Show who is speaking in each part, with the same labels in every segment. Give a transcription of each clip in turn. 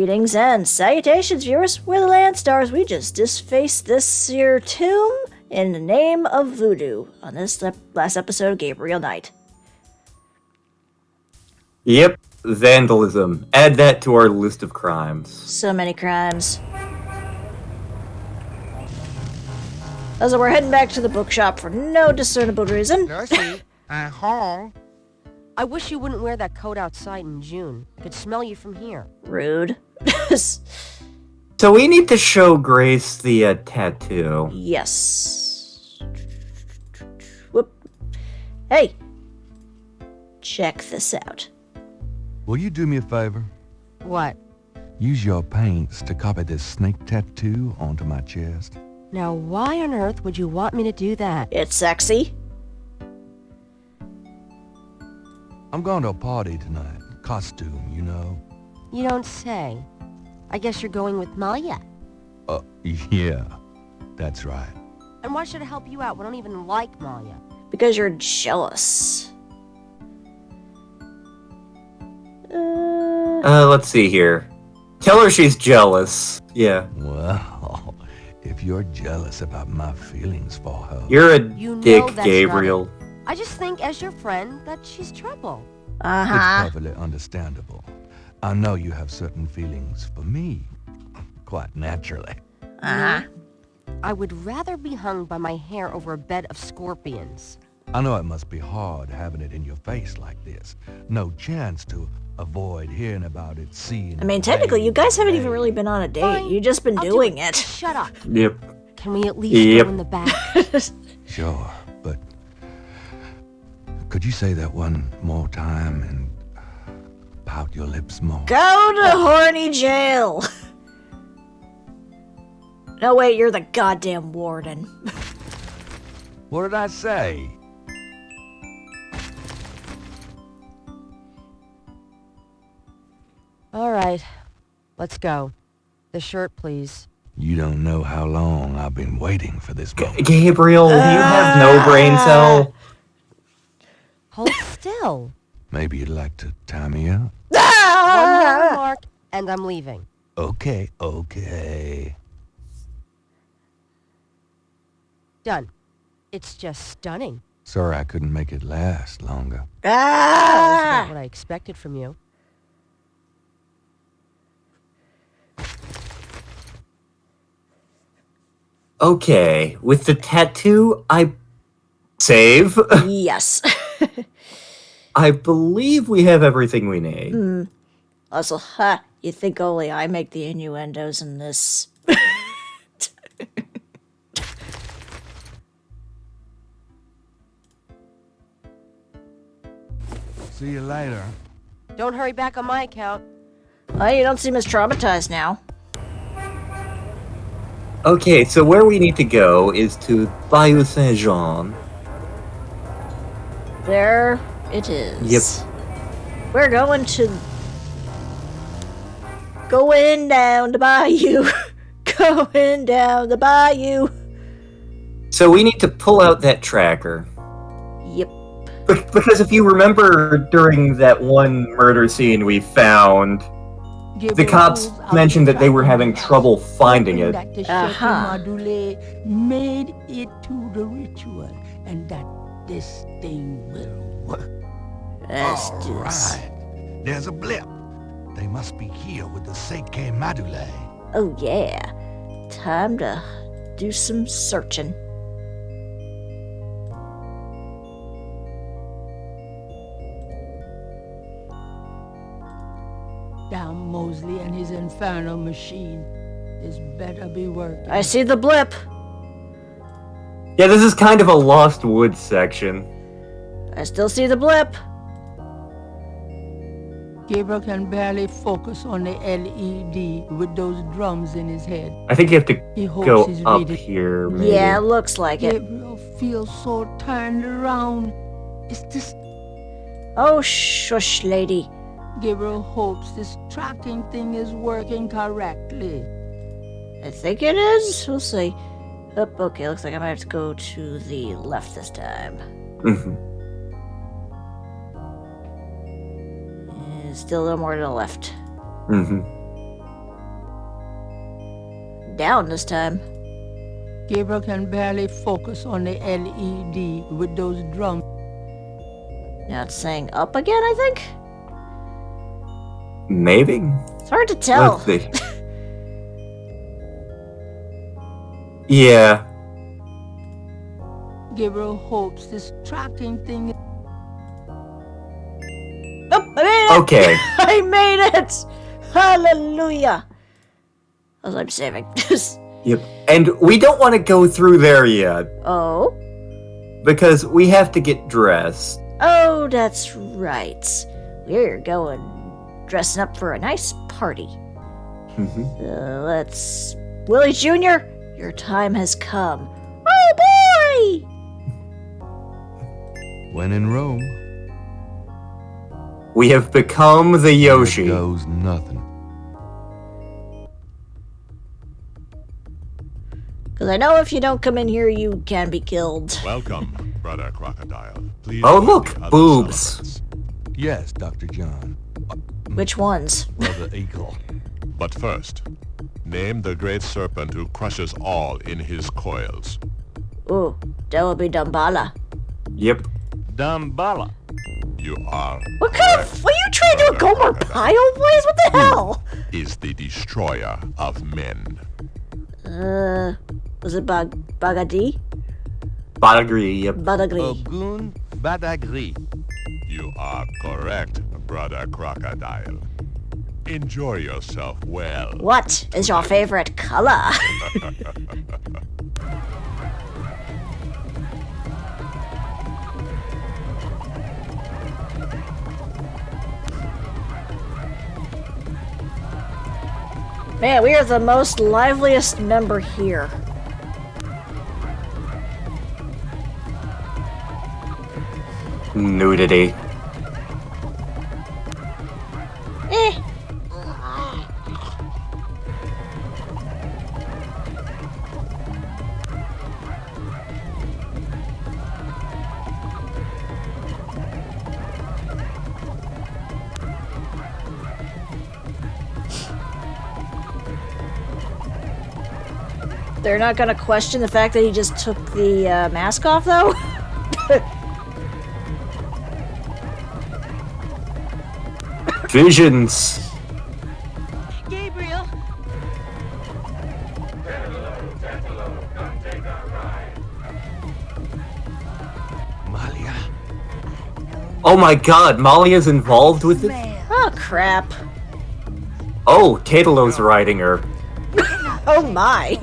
Speaker 1: Greetings and salutations, viewers. We're the Land Stars. We just defaced this here tomb in the name of voodoo on this last episode of Gabriel Knight.
Speaker 2: Yep, vandalism. Add that to our list of crimes.
Speaker 1: So many crimes. So we're heading back to the bookshop for no discernible reason.
Speaker 3: Darcy, home.
Speaker 4: I wish you wouldn't wear that coat outside in June. I could smell you from here.
Speaker 1: Rude.
Speaker 2: So we need to show Grace the tattoo.
Speaker 1: Yes. Whoop. Hey. Check this out.
Speaker 5: Will you do me a favor?
Speaker 4: What?
Speaker 5: Use your paints to copy this snake tattoo onto my chest.
Speaker 4: Now, why on earth would you want me to do that?
Speaker 1: It's sexy.
Speaker 5: I'm going to a party tonight. Costume, you know.
Speaker 4: You don't say. I guess you're going with Maya.
Speaker 5: Yeah. That's right.
Speaker 4: And why should I help you out? We don't even like Maya.
Speaker 1: Because you're jealous.
Speaker 2: Let's see here. Tell her she's jealous. Yeah.
Speaker 5: Well, if you're jealous about my feelings for her...
Speaker 2: You're a
Speaker 4: You know
Speaker 2: dick,
Speaker 4: that's
Speaker 2: Gabriel.
Speaker 4: not it. I just think, as your friend, that she's trouble.
Speaker 1: Uh-huh.
Speaker 5: It's perfectly understandable. I know you have certain feelings for me. Quite naturally.
Speaker 1: Uh-huh.
Speaker 4: I would rather be hung by my hair over a bed of scorpions.
Speaker 5: I know it must be hard having it in your face like this. No chance to avoid hearing about it, seeing
Speaker 1: I mean, technically, you guys haven't even really been on a date.
Speaker 4: Fine.
Speaker 1: You've just been
Speaker 4: I'll
Speaker 1: doing
Speaker 4: do
Speaker 1: it.
Speaker 4: Shut up.
Speaker 2: Yep.
Speaker 4: Can we at least
Speaker 2: Yep.
Speaker 4: go in the back?
Speaker 5: Sure, but could you say that one more time and pout your lips more?
Speaker 1: Go to horny jail. No, wait, you're the goddamn warden.
Speaker 5: What did I say?
Speaker 4: All right. Let's go. The shirt, please.
Speaker 5: You don't know how long I've been waiting for this moment.
Speaker 2: Gabriel, you have no brain cell.
Speaker 4: Hold still.
Speaker 5: Maybe you'd like to tie me up?
Speaker 4: One more remark, and I'm leaving.
Speaker 5: Okay.
Speaker 4: Done. It's just stunning.
Speaker 5: Sorry I couldn't make it last longer.
Speaker 4: That's not what I expected from you.
Speaker 2: Okay, with the tattoo, I save.
Speaker 1: Yes.
Speaker 2: I believe we have everything we need.
Speaker 1: Also, you think only I make the innuendos in this.
Speaker 5: See you later.
Speaker 4: Don't hurry back on my account.
Speaker 1: Oh, you don't seem as traumatized now.
Speaker 2: Okay, so where we need to go is to Bayou Saint-Jean.
Speaker 1: There it is.
Speaker 2: Yep.
Speaker 1: We're going to... Going down the bayou. Going down the bayou.
Speaker 2: So we need to pull out that tracker.
Speaker 1: Yep.
Speaker 2: Because if you remember during that one murder scene we found, the cops mentioned that they were having trouble finding it.
Speaker 1: Uh-huh.
Speaker 6: Made it to the ritual, and that this thing will work.
Speaker 1: Let's
Speaker 5: All
Speaker 1: do this.
Speaker 5: right. There's a blip. They must be here with the Seike Madule.
Speaker 1: Oh, yeah. Time to do some searching.
Speaker 6: Damn Mosley and his infernal machine. This better be working.
Speaker 1: I see the blip.
Speaker 2: Yeah, this is kind of a Lost Woods section.
Speaker 1: I still see the blip.
Speaker 6: Gabriel can barely focus on the LED with those drums in his head.
Speaker 2: I think you have to
Speaker 6: He hopes
Speaker 2: go
Speaker 6: he's
Speaker 2: up
Speaker 6: reading.
Speaker 2: here, maybe.
Speaker 1: Yeah, looks like it.
Speaker 6: Gabriel feels so turned around. Is this...
Speaker 1: Oh, shush, lady.
Speaker 6: Gabriel hopes this tracking thing is working correctly.
Speaker 1: I think it is. We'll see. Oh, okay, looks like I might have to go to the left this time.
Speaker 2: Mhm.
Speaker 1: Still a little more to the left.
Speaker 2: Mhm.
Speaker 1: down this time.
Speaker 6: Gabriel can barely focus on the LED with those drums.
Speaker 1: Now it's saying up again, I think?
Speaker 2: Maybe?
Speaker 1: It's hard to tell.
Speaker 2: Let's see. Yeah.
Speaker 6: Gabriel hopes this tracking thing.
Speaker 1: Oh, I made it!
Speaker 2: Okay.
Speaker 1: I made it! Hallelujah! As I'm saving.
Speaker 2: Yep. And we don't want to go through there yet,
Speaker 1: Oh?
Speaker 2: because we have to get dressed.
Speaker 1: Oh, that's right. We're going dressing up for a nice party. Let's... Willy Jr., your time has come. Oh, boy!
Speaker 5: When in Rome,
Speaker 2: We have become the
Speaker 5: there
Speaker 2: Yoshi.
Speaker 5: goes nothing.
Speaker 1: Because I know if you don't come in here, you can be killed.
Speaker 7: Welcome, Brother Crocodile. Please
Speaker 2: Oh,
Speaker 7: join
Speaker 2: look,
Speaker 7: the other
Speaker 2: boobs.
Speaker 7: celebrants.
Speaker 5: Yes, Dr. John.
Speaker 1: Which ones?
Speaker 5: Brother Eagle.
Speaker 7: But first, name the great serpent who crushes all in his coils.
Speaker 1: Ooh, that would be Dambala.
Speaker 2: Yep.
Speaker 5: Dambala.
Speaker 7: You are
Speaker 1: What kind of... Are you trying to do a Gomer Pyle voice? What the hell?
Speaker 7: is the destroyer of men.
Speaker 1: Was it Bagadi?
Speaker 2: Badagri, yep.
Speaker 1: Badagri.
Speaker 5: Ogun Badagri.
Speaker 7: You are correct, Brother Crocodile. Enjoy yourself well.
Speaker 1: What is your favorite color? Man, we are the most liveliest member here.
Speaker 2: Nudity.
Speaker 1: Eh. They're not gonna question the fact that he just took the mask off, though?
Speaker 2: Visions.
Speaker 4: Gabriel!
Speaker 5: Malia.
Speaker 2: Oh my god, Malia's involved with it?
Speaker 1: Oh, crap.
Speaker 2: Oh, Tatalo's riding her.
Speaker 1: Oh, my.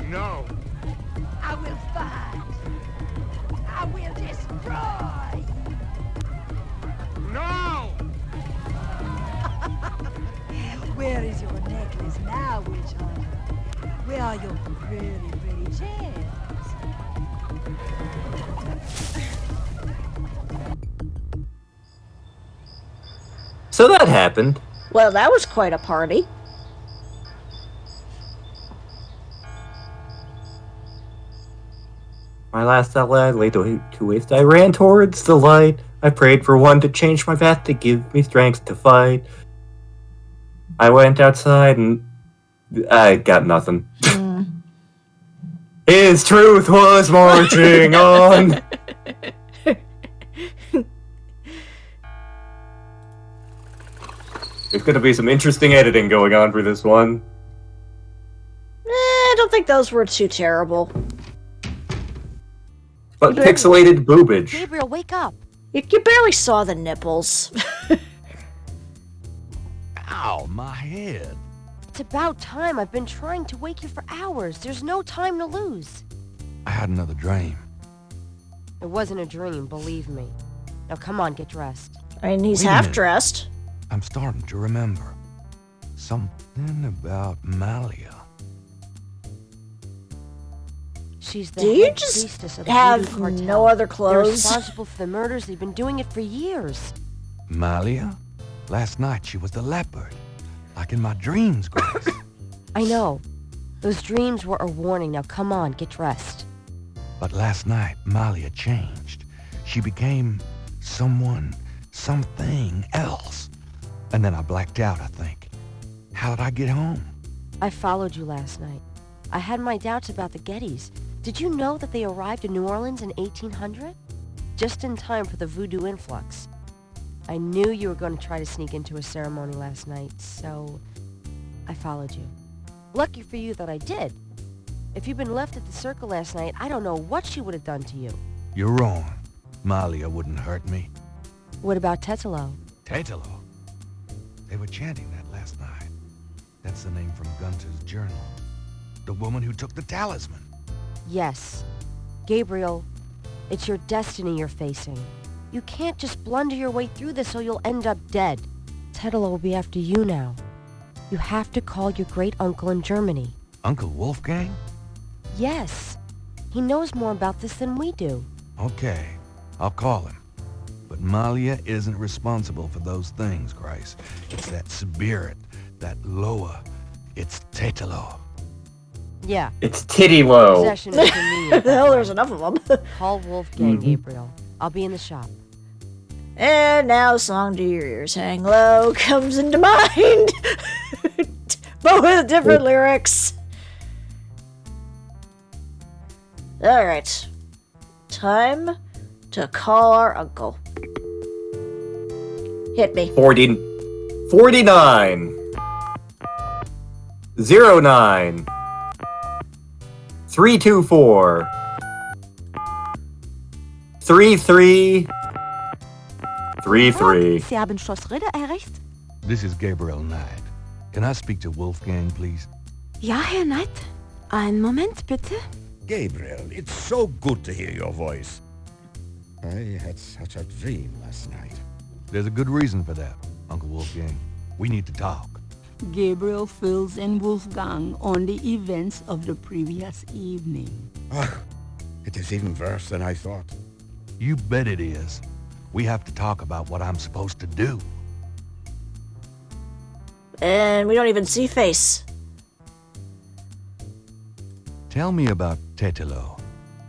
Speaker 3: No.
Speaker 6: I will fight. I will destroy.
Speaker 3: No!
Speaker 8: Where is your necklace now, witch hunter? Where are your pretty, pretty gems?
Speaker 2: So that happened.
Speaker 1: Well, that was quite a party.
Speaker 2: My last outlet lay to waste. I ran towards the light. I prayed for one to change my path, to give me strength to fight. I went outside and I got nothing. His truth was marching on. There's gonna be some interesting editing going on for this one.
Speaker 1: I don't think those were too terrible.
Speaker 2: But pixelated boobage.
Speaker 4: Gabriel, wake up!
Speaker 1: You barely saw the nipples.
Speaker 5: Ow, my head.
Speaker 4: It's about time. I've been trying to wake you for hours. There's no time to lose.
Speaker 5: I had another dream.
Speaker 4: It wasn't a dream, believe me. Now come on, get dressed.
Speaker 1: I mean, he's
Speaker 5: Wait a minute.
Speaker 1: half-dressed.
Speaker 5: I'm starting to remember. Something about Malia.
Speaker 4: She's the
Speaker 1: Do you
Speaker 4: head
Speaker 1: just
Speaker 4: priestess of the
Speaker 1: have
Speaker 4: voodoo cartel.
Speaker 1: no other
Speaker 4: They're
Speaker 1: clothes?
Speaker 4: responsible for the murders. They've been doing it for years.
Speaker 5: Malia? Last night she was the leopard. Like in my dreams, Grace.
Speaker 4: I know. Those dreams were a warning. Now come on, get dressed.
Speaker 5: But last night, Malia changed. She became something else. And then I blacked out, I think. How'd I get home?
Speaker 4: I followed you last night. I had my doubts about the Gettys. Did you know that they arrived in New Orleans in 1800? Just in time for the voodoo influx. I knew you were going to try to sneak into a ceremony last night, so I followed you. Lucky for you that I did. If you'd been left at the circle last night, I don't know what she would have done to you.
Speaker 5: You're wrong. Malia wouldn't hurt me.
Speaker 4: What about Tetelo?
Speaker 5: Tetelo? They were chanting that last night. That's the name from Gunter's journal. The woman who took the talisman.
Speaker 4: Yes. Gabriel, it's your destiny you're facing. You can't just blunder your way through this or you'll end up dead. Tetelo will be after you now. You have to call your great uncle in Germany.
Speaker 5: Uncle Wolfgang?
Speaker 4: Yes. He knows more about this than we do.
Speaker 5: Okay, I'll call him. But Malia isn't responsible for those things, Christ. It's that spirit, that Loa. It's Tetelo.
Speaker 4: Yeah.
Speaker 2: It's titty low.
Speaker 4: Possession is convenient.
Speaker 1: Hell, there's enough of them.
Speaker 4: Call Wolfgang, Gabriel. I'll be in the shop.
Speaker 1: And now Song to Your Ears Hang Low comes into mind. But with different lyrics. Alright. Time to call our uncle. Hit me.
Speaker 2: 49 09 324 33 33.
Speaker 8: Sie haben Schloss Ritter erreicht?
Speaker 5: This is Gabriel Knight. Can I speak to Wolfgang, please?
Speaker 8: Ja, Herr Knight. Einen Moment, bitte.
Speaker 9: Gabriel, it's so good to hear your voice. I had such a dream last night.
Speaker 5: There's a good reason for that, Uncle Wolfgang. We need to talk.
Speaker 6: Gabriel fills in Wolfgang on the events of the previous evening.
Speaker 9: Oh, it is even worse than I thought.
Speaker 5: You bet it is. We have to talk about what I'm supposed to do.
Speaker 1: And we don't even see face.
Speaker 5: Tell me about Tetelo.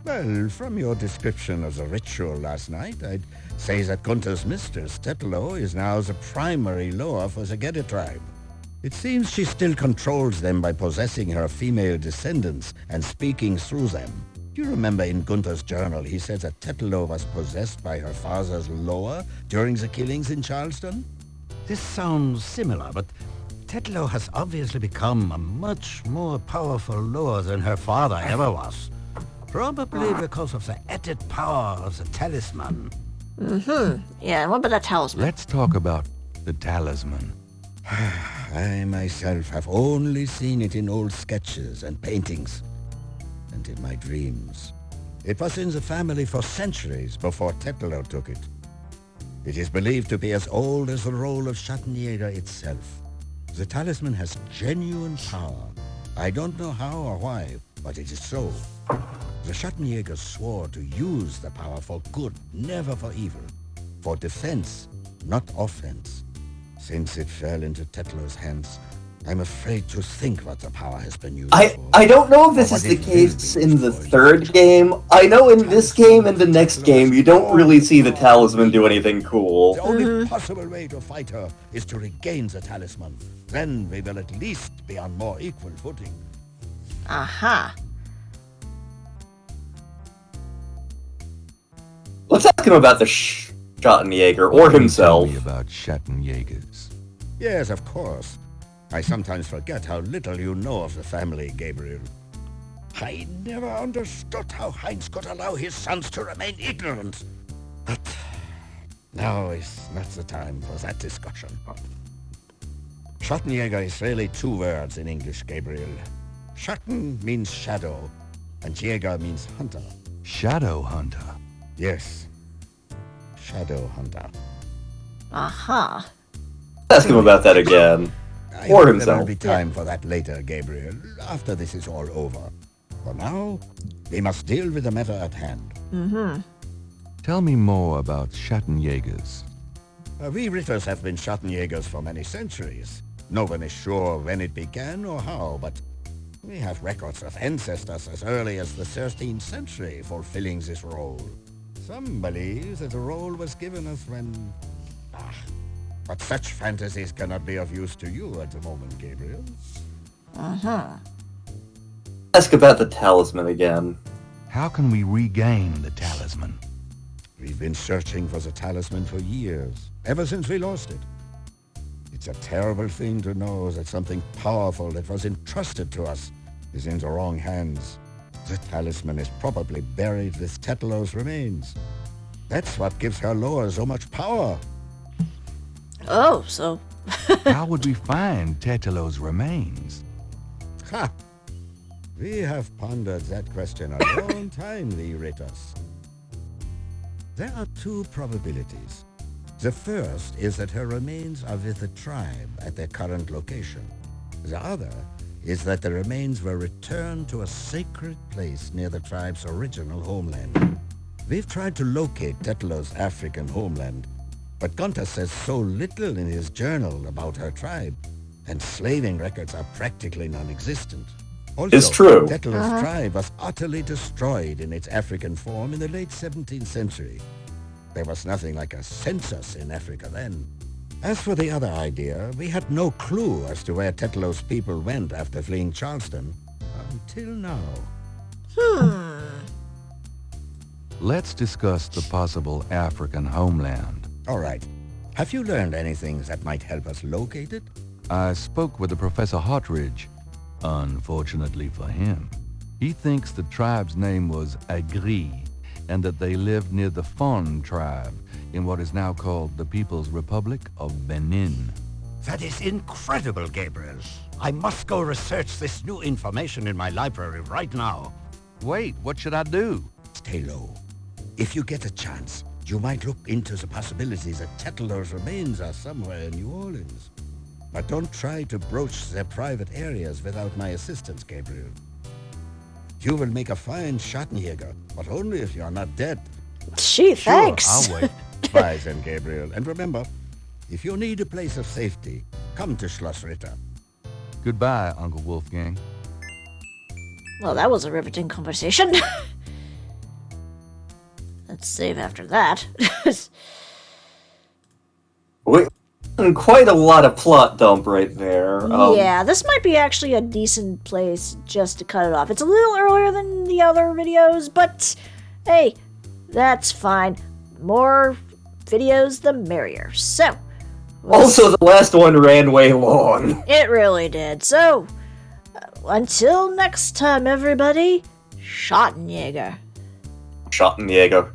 Speaker 9: Well, from your description of the ritual last night, I'd say that Gunther's mistress, Tetelo, is now the primary Loa for the Gedde tribe. It seems she still controls them by possessing her female descendants and speaking through them. Do you remember in Gunther's journal he said that Tetelo was possessed by her father's Loa during the killings in Charleston?
Speaker 10: This sounds similar, but Tetelo has obviously become a much more powerful Loa than her father ever was. Probably because of the added power of the talisman.
Speaker 1: Yeah, and what about that talisman?
Speaker 5: Let's talk about the talisman.
Speaker 9: I myself have only seen it in old sketches and paintings, and in my dreams. It was in the family for centuries before Tetelo took it. It is believed to be as old as the role of Schattenjäger itself. The talisman has genuine power. I don't know how or why, but it is so. The Schattenjägers swore to use the power for good, never for evil. For defense, not offense. Since it fell into Tetlo's hands, I'm afraid to think what the power has been used for.
Speaker 2: I don't know if this is the case in the third game. I know in this game and the next game, you don't really see the talisman do anything cool.
Speaker 9: The only possible way to fight her is to regain the talisman. Then we will at least be on more equal footing.
Speaker 1: Aha.
Speaker 2: Let's ask him about the Schattenjäger or himself.
Speaker 5: Tell me about Schattenjägers.
Speaker 9: Yes, of course. I sometimes forget how little you know of the family, Gabriel. I never understood how Heinz could allow his sons to remain ignorant. But now is not the time for that discussion. Schattenjäger is really two words in English, Gabriel. Schatten means shadow, and Jäger means hunter.
Speaker 5: Shadow Hunter.
Speaker 9: Yes, shadow hunter.
Speaker 1: Aha.
Speaker 2: Ask him about that again.
Speaker 9: I
Speaker 2: Or
Speaker 9: hope
Speaker 2: himself.
Speaker 9: There will be time for that later, Gabriel, after this is all over. For now, we must deal with the matter at hand.
Speaker 5: Tell me more about Schattenjägers.
Speaker 9: We Ritters have been Schattenjägers for many centuries. No one is sure when it began or how, but we have records of ancestors as early as the 13th century fulfilling this role. Some believe that the role was given us when... But such fantasies cannot be of use to you at the moment, Gabriel.
Speaker 2: Ask about the talisman again.
Speaker 5: How can we regain the talisman?
Speaker 9: We've been searching for the talisman for years, ever since we lost it. It's a terrible thing to know that something powerful that was entrusted to us is in the wrong hands. The talisman is probably buried with Tetelo's remains. That's what gives her Loa so much power.
Speaker 1: Oh, so...
Speaker 5: How would we find Tetelo's remains?
Speaker 9: Ha! We have pondered that question a long time, Leoritas. There are two probabilities. The first is that her remains are with the tribe at their current location. The other is that the remains were returned to a sacred place near the tribe's original homeland. We've tried to locate Tetelo's African homeland, but Gunter says so little in his journal about her tribe, and slaving records are practically non-existent. Also,
Speaker 2: It's true.
Speaker 9: Tetelo's tribe was utterly destroyed in its African form in the late 17th century. There was nothing like a census in Africa then. As for the other idea, we had no clue as to where Tetelo's people went after fleeing Charleston, until now.
Speaker 5: Let's discuss the possible African homeland.
Speaker 9: All right. Have you learned anything that might help us locate it?
Speaker 5: I spoke with the Professor Hartridge. Unfortunately for him, he thinks the tribe's name was Agri, and that they lived near the Fon tribe in what is now called the People's Republic of Benin.
Speaker 10: That is incredible, Gabriel. I must go research this new information in my library right now.
Speaker 5: Wait, what should I do?
Speaker 9: Stay low. If you get a chance, you might look into the possibility that Tetelo's remains are somewhere in New Orleans. But don't try to broach their private areas without my assistance, Gabriel. You will make a fine Schattenjäger, but only if you are not dead.
Speaker 1: Gee, thanks.
Speaker 5: I'll wait.
Speaker 9: Bye then, Gabriel. And remember, if you need a place of safety, come to Schloss Ritter.
Speaker 5: Goodbye, Uncle Wolfgang.
Speaker 1: Well, that was a riveting conversation. Let's save after that.
Speaker 2: Quite a lot of plot dump right there.
Speaker 1: Yeah, this might be actually a decent place just to cut it off. It's a little earlier than the other videos, but hey, that's fine. More videos, the merrier. So,
Speaker 2: Also, the last one ran way long.
Speaker 1: it really did. So, until next time, everybody, Schattenjäger.
Speaker 2: Schattenjäger.